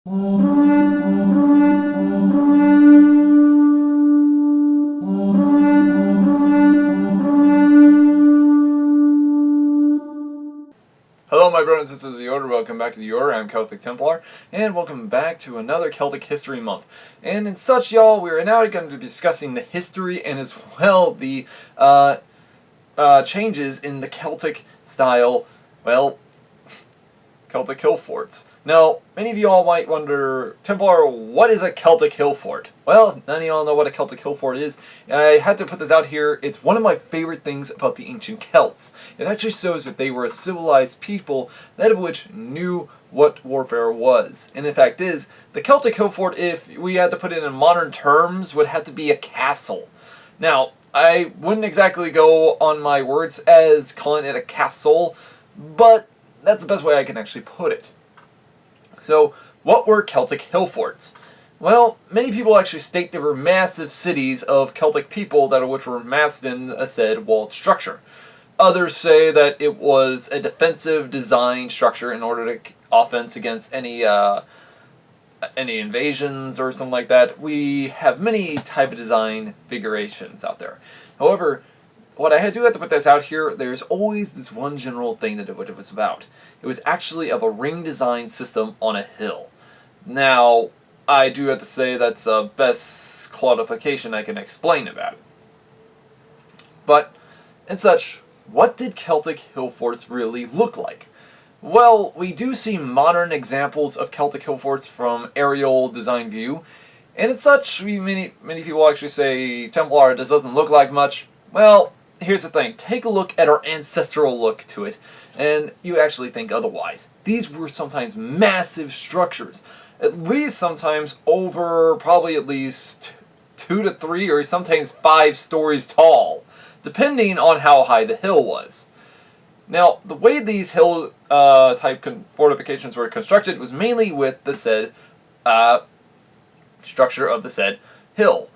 Hello my brothers and sisters of the Order, welcome back to the Order. I'm Celtic Templar, and welcome back to another Celtic History Month. And in such, y'all, we are now going to be discussing the history and as well the changes in the Celtic style, well, Celtic hill forts. Now, many of you all might wonder, Templar, what is a Celtic hill fort? Well, none of y'all know what a Celtic hill fort is. I had to put this out here. It's one of my favorite things about the ancient Celts. It actually shows that they were a civilized people, that of which knew what warfare was. And in fact is, the Celtic hill fort, if we had to put it in modern terms, would have to be a castle. Now, I wouldn't exactly go on my words as calling it a castle, but that's the best way I can actually put it. So, what were Celtic hill forts? Well, many people actually state they were massive cities of Celtic people that which were massed in a said walled structure. Others say that it was a defensive design structure in order to offense against any invasions or something like that. We have many type of design figurations out there. However, what I do have to put this out here, there's always this one general thing that what it was about. It was actually of a ring design system on a hill. Now, I do have to say that's the best qualification I can explain about it. But, and such, what did Celtic hill forts really look like? Well, we do see modern examples of Celtic hill forts from aerial design view, and as such, many people actually say, Templar, this doesn't look like much. Well, here's the thing, take a look at our ancestral look to it, and you actually think otherwise. These were sometimes massive structures, at least sometimes over probably at least 2 to 3 or sometimes 5 stories tall, depending on how high the hill was. Now, the way these hill type fortifications were constructed was mainly with the said structure of the said hill.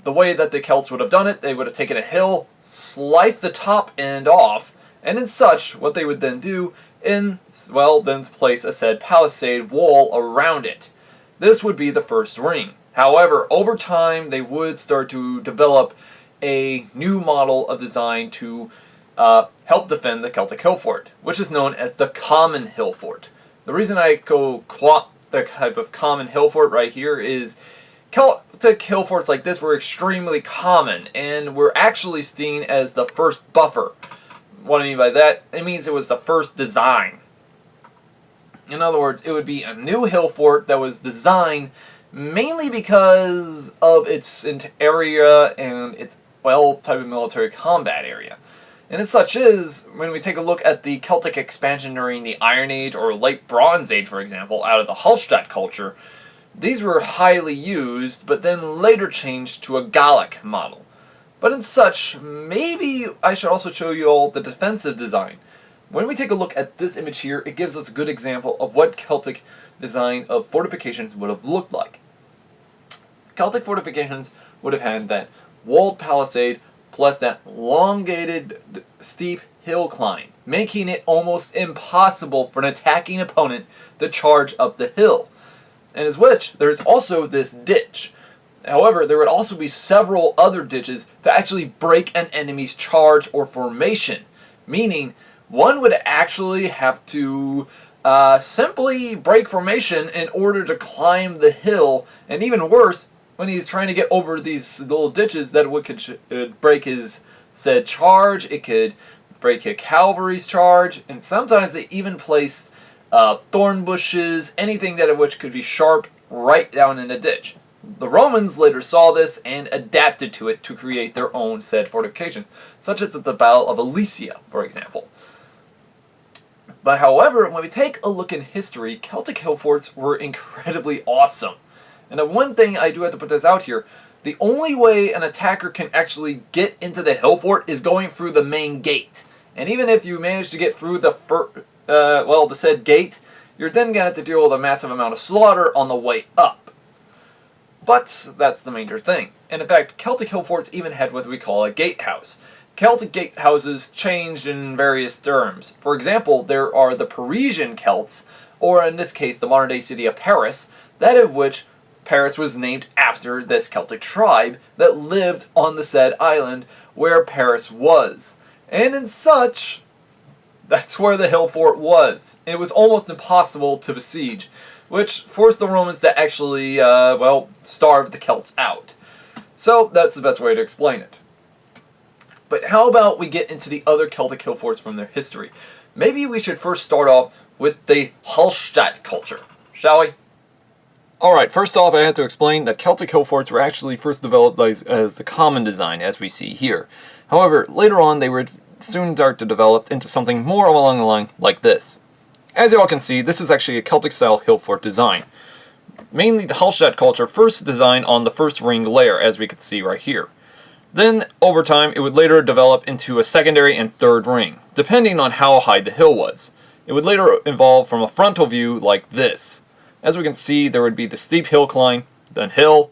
The way that the Celts would have done it, they would have taken a hill, sliced the top end off, and in such, what they would then do, then place a said palisade wall around it. This would be the first ring. However, over time, they would start to develop a new model of design to help defend the Celtic hill fort, which is known as the common hill fort. The reason I go the type of common hill fort right here is Celtic hill forts like this were extremely common and were actually seen as the first buffer. What I mean by that, it means it was the first design. In other words, it would be a new hill fort that was designed mainly because of its area and its, well, type of military combat area. And as such is, when we take a look at the Celtic expansion during the Iron Age or Late Bronze Age, for example, out of the Hallstatt culture, these were highly used, but then later changed to a Gallic model. But in such, maybe I should also show you all the defensive design. When we take a look at this image here, it gives us a good example of what Celtic design of fortifications would have looked like. Celtic fortifications would have had that walled palisade plus that elongated steep hill climb, making it almost impossible for an attacking opponent to charge up the hill. And as which, there's also this ditch. However, there would also be several other ditches to actually break an enemy's charge or formation. Meaning, one would actually have to simply break formation in order to climb the hill. And even worse, when he's trying to get over these little ditches, that could break his said charge, it could break a cavalry's charge, and sometimes they even placed thorn bushes, anything that of which could be sharp, right down in the ditch. The Romans later saw this and adapted to it to create their own said fortifications, such as at the Battle of Alesia, for example. But however, when we take a look in history, Celtic hill forts were incredibly awesome. And the one thing I do have to put this out here, the only way an attacker can actually get into the hill fort is going through the main gate. And even if you manage to get through the said gate, you're then going to have to deal with a massive amount of slaughter on the way up. But that's the major thing. And in fact, Celtic hill forts even had what we call a gatehouse. Celtic gatehouses changed in various terms. For example, there are the Parisian Celts, or in this case the modern day city of Paris, that of which Paris was named after this Celtic tribe that lived on the said island where Paris was. And in such, that's where the hill fort was. It was almost impossible to besiege, which forced the Romans to actually, starve the Celts out. So that's the best way to explain it. But how about we get into the other Celtic hill forts from their history? Maybe we should first start off with the Hallstatt culture, shall we? Alright, first off I have to explain that Celtic hill forts were actually first developed as the common design, as we see here. However, later on they would soon start to develop into something more along the line like this. As you all can see, this is actually a Celtic style hill fort design. Mainly the Hallstatt culture first designed on the first ring layer, as we can see right here. Then, over time, it would later develop into a secondary and third ring, depending on how high the hill was. It would later evolve from a frontal view like this. As we can see, there would be the steep hill climb, then hill,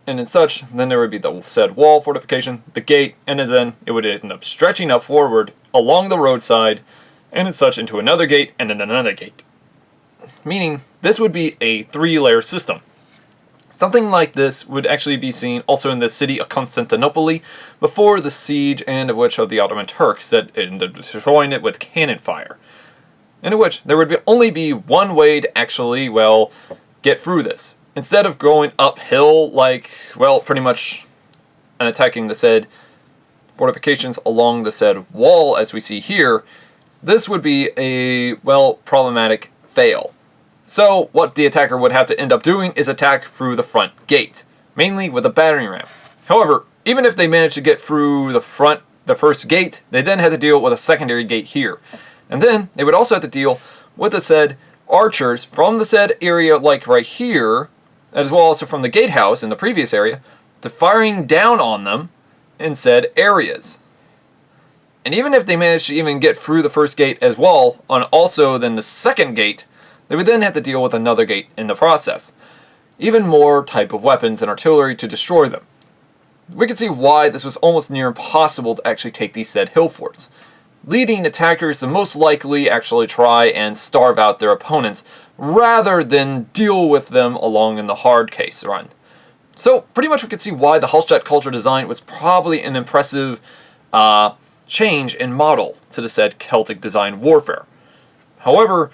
and in such, then there would be the said wall fortification, the gate, and then it would end up stretching up forward along the roadside, and in such into another gate and then another gate. Meaning, this would be a 3-layer system. Something like this would actually be seen also in the city of Constantinople before the siege and of which of the Ottoman Turks that ended up destroying it with cannon fire. And in which there would only be one way to actually, get through this. Instead of going uphill like, pretty much and attacking the said fortifications along the said wall as we see here, this would be a, problematic fail. So what the attacker would have to end up doing is attack through the front gate, mainly with a battering ram. However, even if they managed to get through the first gate, they then had to deal with a secondary gate here. And then they would also have to deal with the said archers from the said area like right here, as well as from the gatehouse in the previous area, to firing down on them in said areas. And even if they managed to even get through the first gate as well, on also then the second gate, they would then have to deal with another gate in the process. Even more type of weapons and artillery to destroy them. We can see why this was almost near impossible to actually take these said hill forts, leading attackers to most likely actually try and starve out their opponents, rather than deal with them along in the hard case run. So, pretty much we can see why the Hallstatt culture design was probably an impressive change in model to the said Celtic design warfare. However,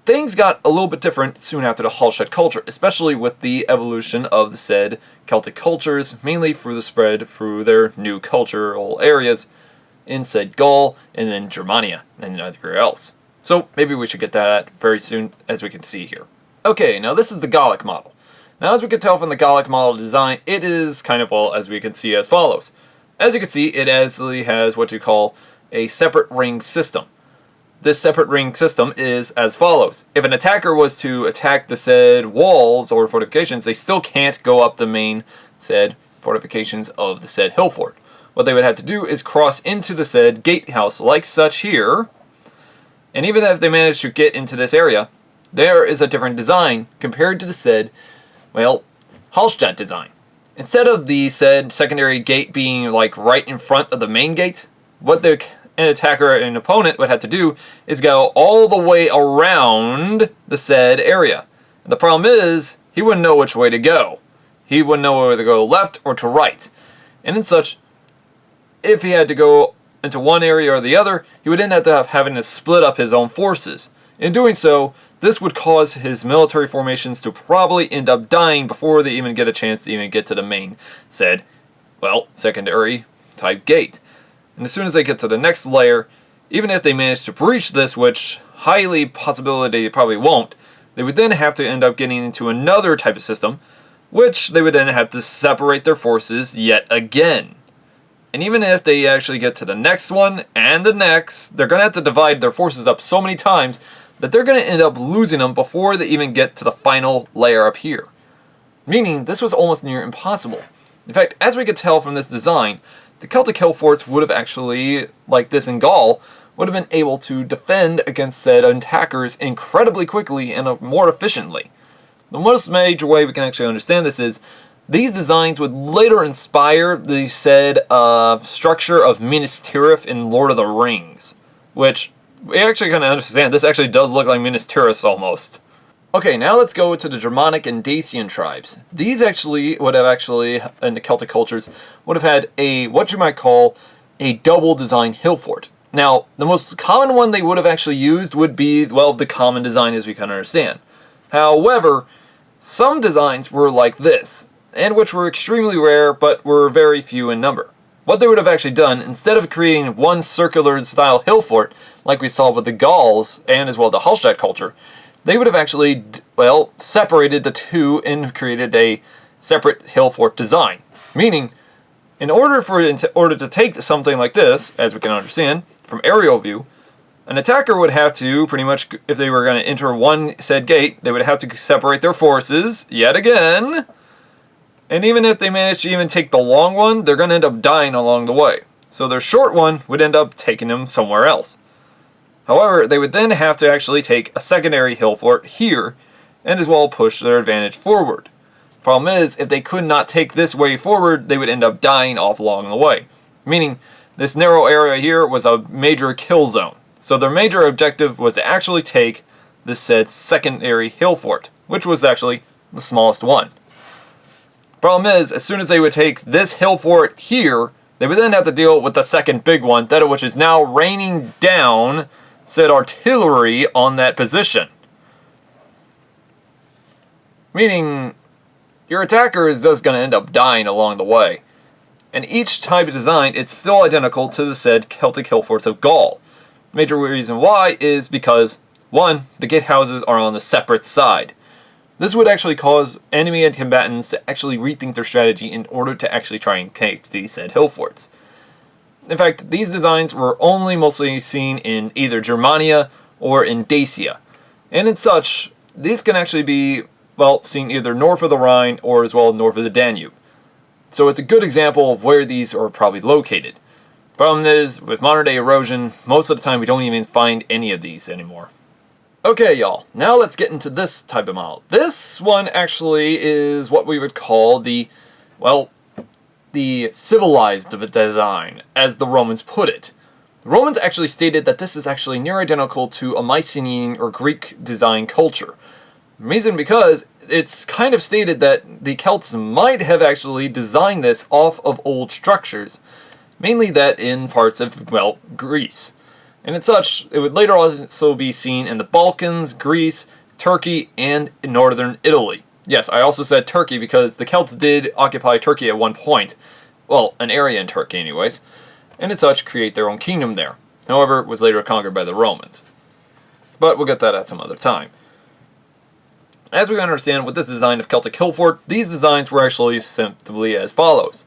things got a little bit different soon after the Hallstatt culture, especially with the evolution of the said Celtic cultures, mainly through the spread through their new cultural areas in said Gaul and then Germania and everywhere else. So maybe we should get to that very soon, as we can see here. Okay, now this is the Gallic model. Now as we can tell from the Gallic model design, it is kind of as we can see as follows. As you can see, it actually has what you call a separate ring system. This separate ring system is as follows. If an attacker was to attack the said walls or fortifications, they still can't go up the main said fortifications of the said hill fort. What they would have to do is cross into the said gatehouse like such here, and even if they manage to get into this area, there is a different design compared to the said, Hallstatt design. Instead of the said secondary gate being like right in front of the main gate, what the attacker and opponent would have to do is go all the way around the said area. And the problem is, he wouldn't know which way to go. He wouldn't know whether to go left or to right. And in such, if he had to go into one area or the other, he would end up having to split up his own forces. In doing so, this would cause his military formations to probably end up dying before they even get a chance to even get to the main said, secondary type gate. And as soon as they get to the next layer, even if they manage to breach this, which highly possibility they probably won't, they would then have to end up getting into another type of system, which they would then have to separate their forces yet again. And even if they actually get to the next one and the next, they're going to have to divide their forces up so many times that they're going to end up losing them before they even get to the final layer up here. Meaning, this was almost near impossible. In fact, as we could tell from this design, the Celtic hill forts would have actually, like this in Gaul, would have been able to defend against said attackers incredibly quickly and more efficiently. The most major way we can actually understand this is, these designs would later inspire the said structure of Minas Tirith in Lord of the Rings, which we actually kind of understand. This actually does look like Minas Tirith almost. Okay, now let's go to the Germanic and Dacian tribes. These actually would have in the Celtic cultures, would have had a, what you might call, a double design hill fort. Now, the most common one they would have actually used would be, well, the common design as we can understand. However, some designs were like this, and which were extremely rare, but were very few in number. What they would have actually done, instead of creating one circular style hill fort, like we saw with the Gauls, and as well the Hallstatt culture, they would have actually, well, separated the two and created a separate hill fort design. Meaning, in order to take something like this, as we can understand, from aerial view, an attacker would have to, pretty much, if they were going to enter one said gate, they would have to separate their forces, yet again. And even if they managed to even take the long one, they're going to end up dying along the way. So their short one would end up taking them somewhere else. However, they would then have to actually take a secondary hill fort here, and as well push their advantage forward. Problem is, if they could not take this way forward, they would end up dying off along the way. Meaning, this narrow area here was a major kill zone. So their major objective was to actually take this said secondary hill fort, which was actually the smallest one. Problem is, as soon as they would take this hill fort here, they would then have to deal with the second big one, that which is now raining down said artillery on that position. Meaning, your attacker is just going to end up dying along the way. And each type of design, it's still identical to the said Celtic hill forts of Gaul. Major reason why is because, one, the gatehouses are on the separate side. This would actually cause enemy and combatants to actually rethink their strategy in order to actually try and take these said hill forts. In fact, these designs were only mostly seen in either Germania or in Dacia. And in such, these can actually be, well, seen either north of the Rhine or as well north of the Danube. So it's a good example of where these are probably located. Problem is, with modern day erosion, most of the time we don't even find any of these anymore. Okay, y'all, now let's get into this type of model. This one actually is what we would call the, well, the civilized design, as the Romans put it. The Romans actually stated that this is actually near identical to a Mycenaean or Greek design culture. Reason because it's kind of stated that the Celts might have actually designed this off of old structures, mainly that in parts of, well, Greece. And as such, it would later also be seen in the Balkans, Greece, Turkey, and northern Italy. Yes, I also said Turkey because the Celts did occupy Turkey at one point. Well, an area in Turkey anyways. And as such, create their own kingdom there. However, it was later conquered by the Romans. But we'll get that at some other time. As we understand with this design of Celtic hill fort, these designs were actually simply as follows.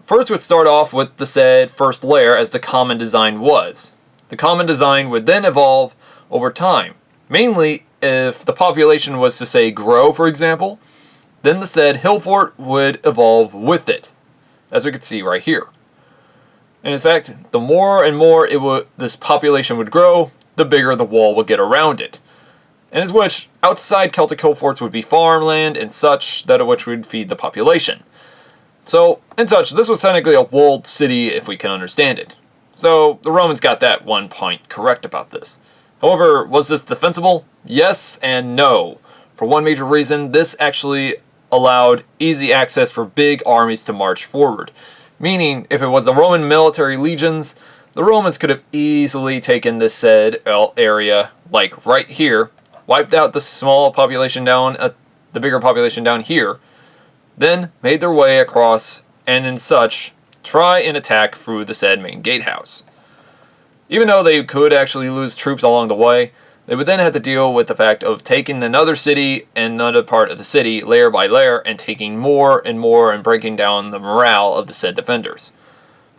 First would start off with the said first layer as the common design was. The common design would then evolve over time. Mainly, if the population was to say grow, for example, then the said hill fort would evolve with it, as we can see right here. And in fact, the more and more this population would grow, the bigger the wall would get around it. And as which, outside Celtic hill forts would be farmland and such, that of which would feed the population. So, and such, this was technically a walled city if we can understand it. So, the Romans got that one point correct about this. However, was this defensible? Yes and no. For one major reason, this actually allowed easy access for big armies to march forward. Meaning, if it was the Roman military legions, the Romans could have easily taken this said area, like right here, wiped out the small population down, the bigger population down here, then made their way across, and in such, try and attack through the said main gatehouse. Even though they could actually lose troops along the way, they would then have to deal with the fact of taking another city and another part of the city layer by layer and taking more and breaking down the morale of the said defenders.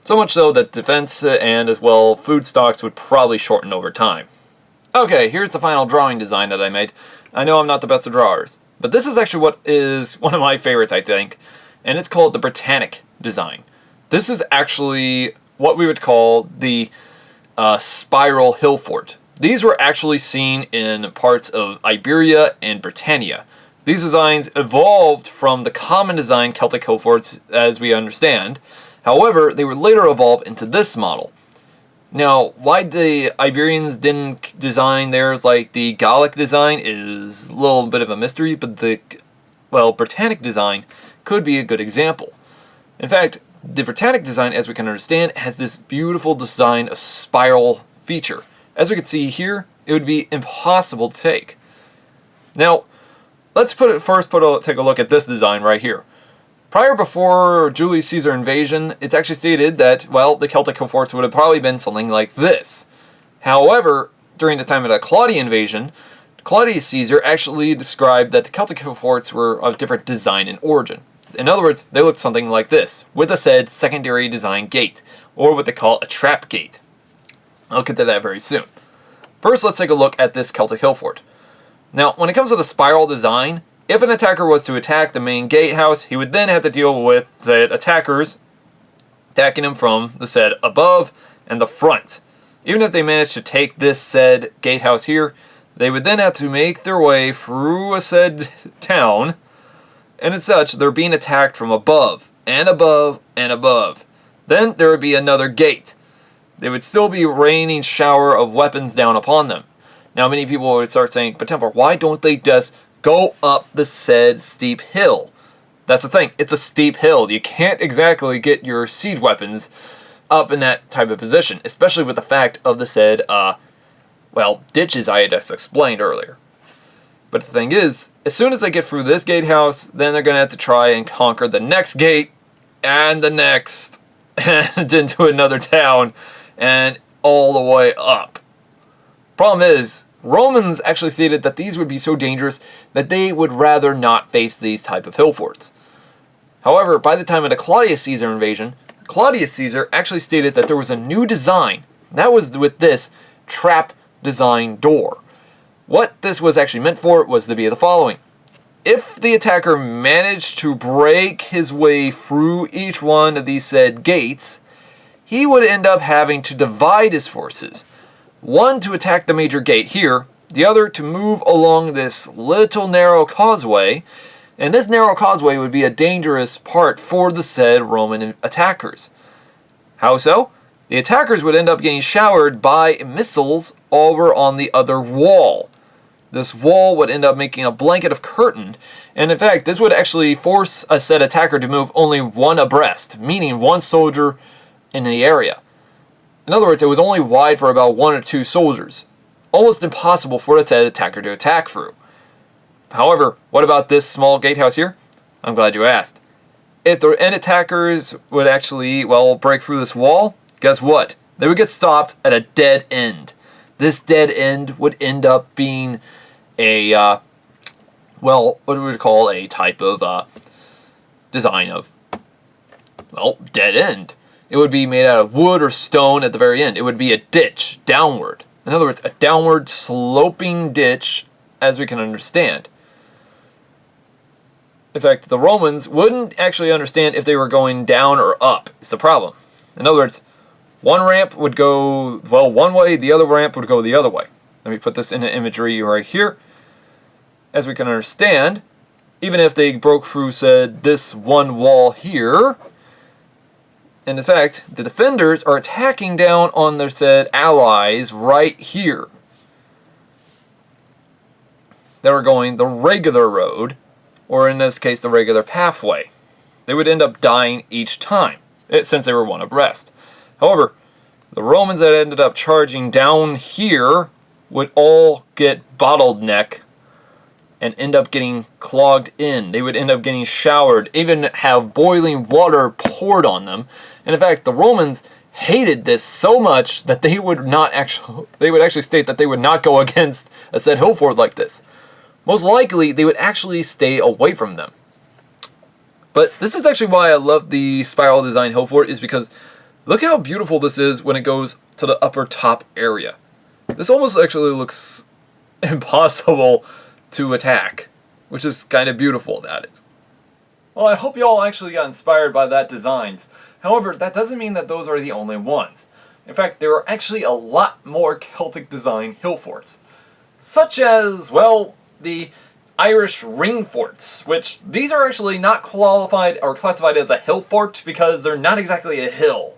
So much so that defense and as well food stocks would probably shorten over time. Okay, here's the final drawing design that I made. I know I'm not the best of drawers, but this is actually what is one of my favorites, I think, and it's called the Britannic Design. This is actually what we would call the spiral hill fort. These were actually seen in parts of Iberia and Britannia. These designs evolved from the common design Celtic hill forts as we understand. However, they would later evolve into this model. Now, why the Iberians didn't design theirs like the Gallic design is a little bit of a mystery, but the, well, Britannic design could be a good example. In fact, the Britannic design, as we can understand, has this beautiful design, a spiral feature. As we can see here, it would be impossible to take. Now, let's take a look at this design right here. Before Julius Caesar invasion, it's actually stated that, well, the Celtic hill forts would have probably been something like this. However, during the time of the Claudian invasion, Claudius Caesar actually described that the Celtic hill forts were of different design and origin. In other words, they looked something like this, with a said secondary design gate, or what they call a trap gate. I'll get to that very soon. First, let's take a look at this Celtic hill fort. Now, when it comes to the spiral design, if an attacker was to attack the main gatehouse, he would then have to deal with said attackers attacking him from the said above and the front. Even if they managed to take this said gatehouse here, they would then have to make their way through a said town, and as such, they're being attacked from above, and above, and above. Then there would be another gate. They would still be raining shower of weapons down upon them. Now, many people would start saying, but Templar, why don't they just go up the said steep hill? That's the thing, it's a steep hill. You can't exactly get your siege weapons up in that type of position, especially with the fact of the said, well, ditches I had just explained earlier. But the thing is, as soon as they get through this gatehouse, then they're going to have to try and conquer the next gate, and the next, and into another town, and all the way up. Problem is, Romans actually stated that these would be so dangerous that they would rather not face these type of hill forts. However, by the time of the Claudius Caesar invasion, Claudius Caesar actually stated that there was a new design. That was with this trap design door. What this was actually meant for was to be the following. If the attacker managed to break his way through each one of these said gates, he would end up having to divide his forces. One to attack the major gate here, the other to move along this little narrow causeway, and this narrow causeway would be a dangerous part for the said Roman attackers. How so? The attackers would end up getting showered by missiles over on the other wall. This wall would end up making a blanket of curtain, and in fact, this would actually force a said attacker to move only one abreast, meaning one soldier in the area. In other words, it was only wide for about 1 or 2 soldiers. Almost impossible for the said attacker to attack through. However, what about this small gatehouse here? I'm glad you asked. If the end attackers would actually, well, break through this wall, guess what? They would get stopped at a dead end. This dead end would end up being a, well, what we would call a type of design of, well, dead end. It would be made out of wood or stone at the very end. It would be a ditch, downward. In other words, a downward sloping ditch, as we can understand. In fact, the Romans wouldn't actually understand if they were going down or up. It's the problem. In other words, one ramp would go, well, one way, the other ramp would go the other way. Let me put this in an imagery right here. As we can understand, even if they broke through, said, this one wall here, and in fact, the defenders are attacking down on their said allies right here. They were going the regular road, or in this case, the regular pathway. They would end up dying each time, since they were one abreast. However, the Romans that ended up charging down here would all get bottleneck and end up getting clogged in. They would end up getting showered, even have boiling water poured on them. And in fact, the Romans hated this so much that they would actually state that they would not go against a said hill fort like this. Most likely, they would actually stay away from them. But this is actually why I love the spiral design hill fort, is because look how beautiful this is when it goes to the upper top area. This almost actually looks impossible to attack, which is kind of beautiful about it. Well, I hope you all actually got inspired by that designs. However, that doesn't mean that those are the only ones. In fact, there are actually a lot more Celtic design hill forts. Such as, well, the Irish ring forts, which these are actually not qualified or classified as a hill fort because they're not exactly a hill.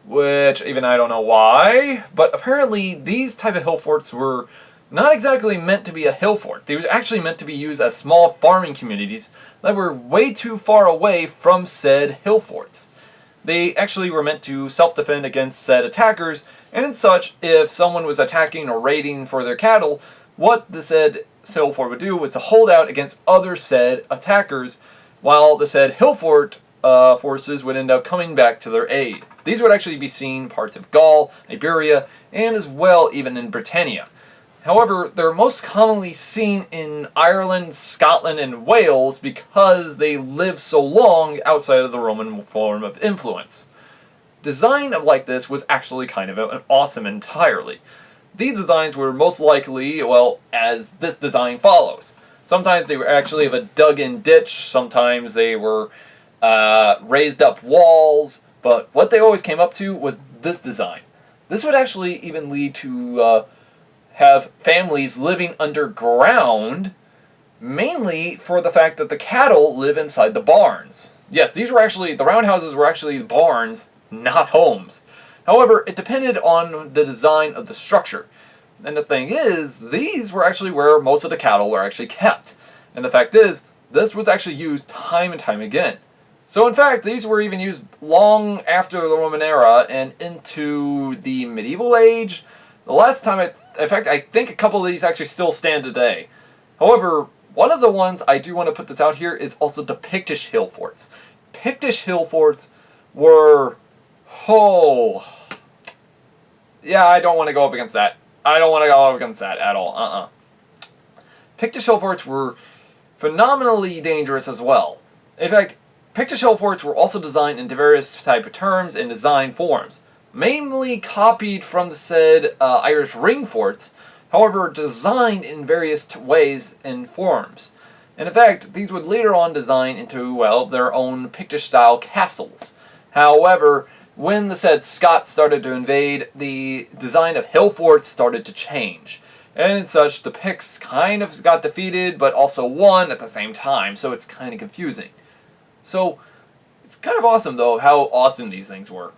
which even I don't know why, but apparently these type of hill forts were not exactly meant to be a hill fort. They were actually meant to be used as small farming communities that were way too far away from said hill forts. They actually were meant to self-defend against said attackers, and in such, if someone was attacking or raiding for their cattle, what the said hill fort would do was to hold out against other said attackers, while the said hill fort forces would end up coming back to their aid. These would actually be seen in parts of Gaul, Iberia, and as well even in Britannia. However, they're most commonly seen in Ireland, Scotland, and Wales because they lived so long outside of the Roman form of influence. Design of like this was actually kind of awesome entirely. These designs were most likely, well, as this design follows. Sometimes they were actually of a dug-in ditch, sometimes they were raised up walls, but what they always came up to was this design. This would actually even lead to have families living underground, mainly for the fact that the cattle live inside the barns. Yes, these were actually, the roundhouses were actually barns, not homes. However, it depended on the design of the structure. And the thing is, these were actually where most of the cattle were actually kept. And the fact is, this was actually used time and time again. So in fact, these were even used long after the Roman era and into the medieval age. The last time in fact, I think a couple of these actually still stand today. However, one of the ones I do want to put this out here is also the Pictish hill forts. Pictish hill forts were, yeah, I don't want to go up against that. I don't want to go up against that at all. Pictish hill forts were phenomenally dangerous as well. In fact, Pictish hill forts were also designed into various type of terms and design forms, mainly copied from the said Irish ring forts, however designed in various ways and forms. And in fact, these would later on design into, well, their own Pictish-style castles. However, when the said Scots started to invade, the design of hill forts started to change. And as such, the Picts kind of got defeated, but also won at the same time, so it's kind of confusing. So, it's kind of awesome, though, how awesome these things were.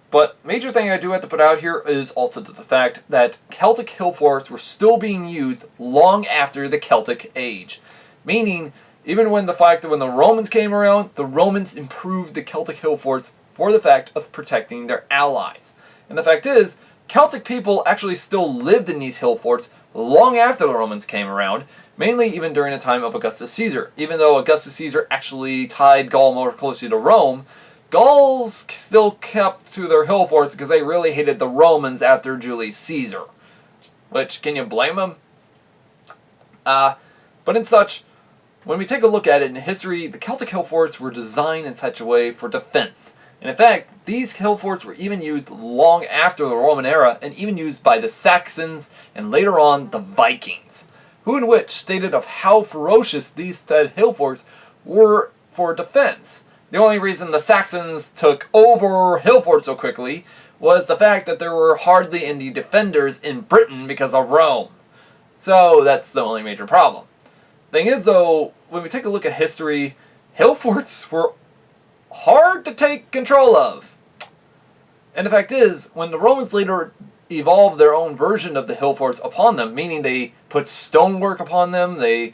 But major thing I do have to put out here is also the fact that Celtic hill forts were still being used long after the Celtic Age. Meaning, even when the fact that when the Romans came around, the Romans improved the Celtic hill forts for the fact of protecting their allies. And the fact is, Celtic people actually still lived in these hill forts long after the Romans came around, mainly even during the time of Augustus Caesar. Even though Augustus Caesar actually tied Gaul more closely to Rome, Gauls still kept to their hill forts because they really hated the Romans after Julius Caesar. Which, can you blame them? But in such, when we take a look at it in history, the Celtic hill forts were designed in such a way for defense. And in fact, these hill forts were even used long after the Roman era and even used by the Saxons and later on the Vikings, who in which stated of how ferocious these said hill forts were for defense. The only reason the Saxons took over hill forts so quickly was the fact that there were hardly any defenders in Britain because of Rome. So that's the only major problem. Thing is though, when we take a look at history, hill forts were hard to take control of. And the fact is, when the Romans later evolved their own version of the hill forts upon them, meaning they put stonework upon them, they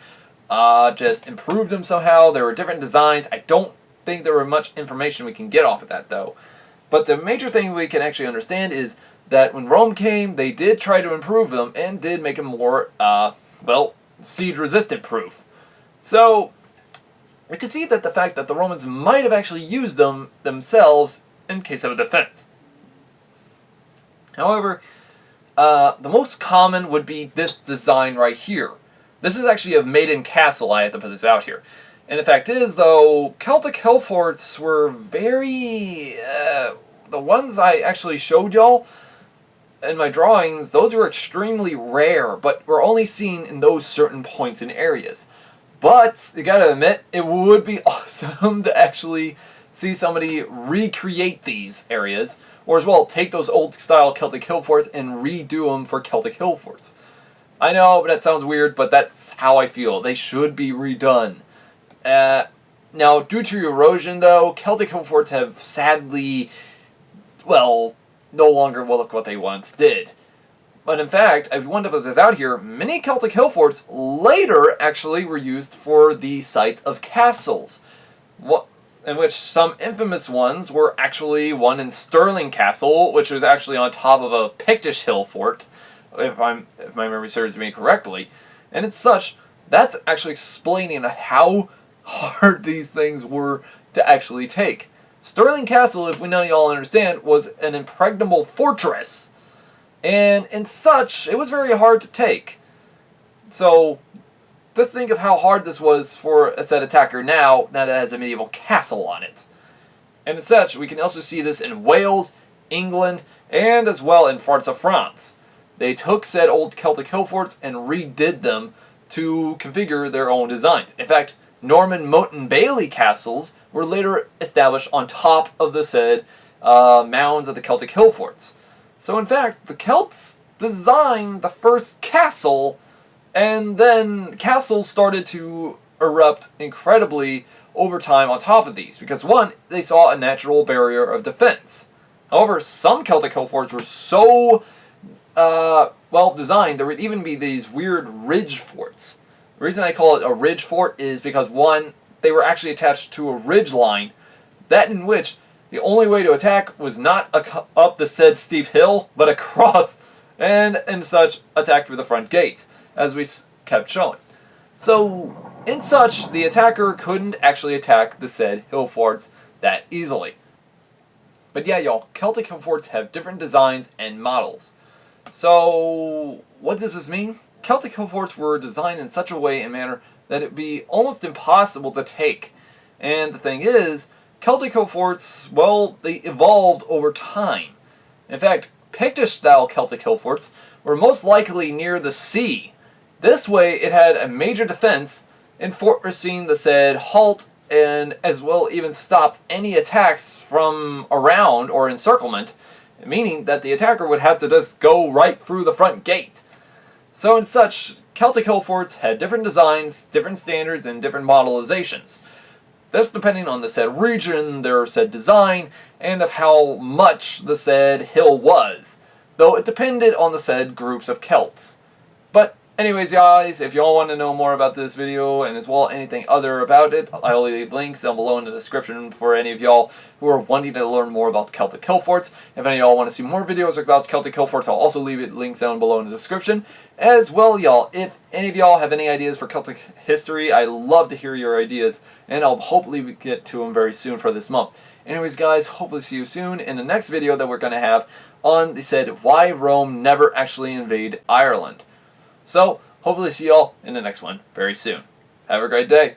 just improved them somehow, there were different designs. I don't think there were much information we can get off of that though. But the major thing we can actually understand is that when Rome came, they did try to improve them and did make them more, well, siege-resistant proof. So, you can see that the fact that the Romans might have actually used them themselves in case of a defense. However, the most common would be this design right here. This is actually a Maiden Castle. I have to put this out here. And the fact is, though, Celtic hill forts were very... the ones I actually showed y'all in my drawings, those were extremely rare, but were only seen in those certain points and areas. But, you gotta admit, it would be awesome to actually see somebody recreate these areas, or as well, take those old-style Celtic hill forts and redo them for Celtic hill forts. I know, that sounds weird, but that's how I feel. They should be redone. Now, due to erosion, though, Celtic hill forts have sadly well, no longer will look what they once did. But in fact, if you want to put this out here, many Celtic hill forts later actually were used for the sites of castles, in which some infamous ones were actually one in Stirling Castle, which was actually on top of a Pictish hill fort, if my memory serves me correctly. And it's such, that's actually explaining how hard these things were to actually take. Stirling Castle, if we none of y'all understand, was an impregnable fortress. And in such, it was very hard to take. So, just think of how hard this was for a said attacker now that it has a medieval castle on it. And as such, we can also see this in Wales, England, and as well in parts of France. They took said old Celtic hill forts and redid them to configure their own designs. In fact, Norman Moat and Bailey castles were later established on top of the said mounds of the Celtic hill forts. So in fact, the Celts designed the first castle, and then castles started to erupt incredibly over time on top of these, because one, they saw a natural barrier of defense. However, some Celtic hill forts were so well designed, there would even be these weird ridge forts. The reason I call it a ridge fort is because one, they were actually attached to a ridge line, that in which the only way to attack was not up the said steep hill, but across, and in such, attack through the front gate, as we kept showing. So, in such, the attacker couldn't actually attack the said hill forts that easily. But yeah, y'all, Celtic hill forts have different designs and models. So, what does this mean? Celtic hill forts were designed in such a way and manner that it would be almost impossible to take. And the thing is, Celtic hill forts, well, they evolved over time. In fact, Pictish-style Celtic hill forts were most likely near the sea. This way, it had a major defense in fortressing the said halt, and as well even stopped any attacks from around or encirclement, meaning that the attacker would have to just go right through the front gate. So in such, Celtic hill forts had different designs, different standards, and different modelizations. This depending on the said region, their said design, and of how much the said hill was, though it depended on the said groups of Celts. But anyways, guys, if y'all want to know more about this video and as well anything other about it, I'll leave links down below in the description for any of y'all who are wanting to learn more about Celtic hill forts. If any of y'all want to see more videos about Celtic hill forts, I'll also leave links down below in the description. As well, y'all, if any of y'all have any ideas for Celtic history, I love to hear your ideas, and I'll hopefully get to them very soon for this month. Anyways, guys, hopefully see you soon in the next video that we're going to have on the said why Rome never actually invaded Ireland. So, hopefully see y'all in the next one very soon. Have a great day.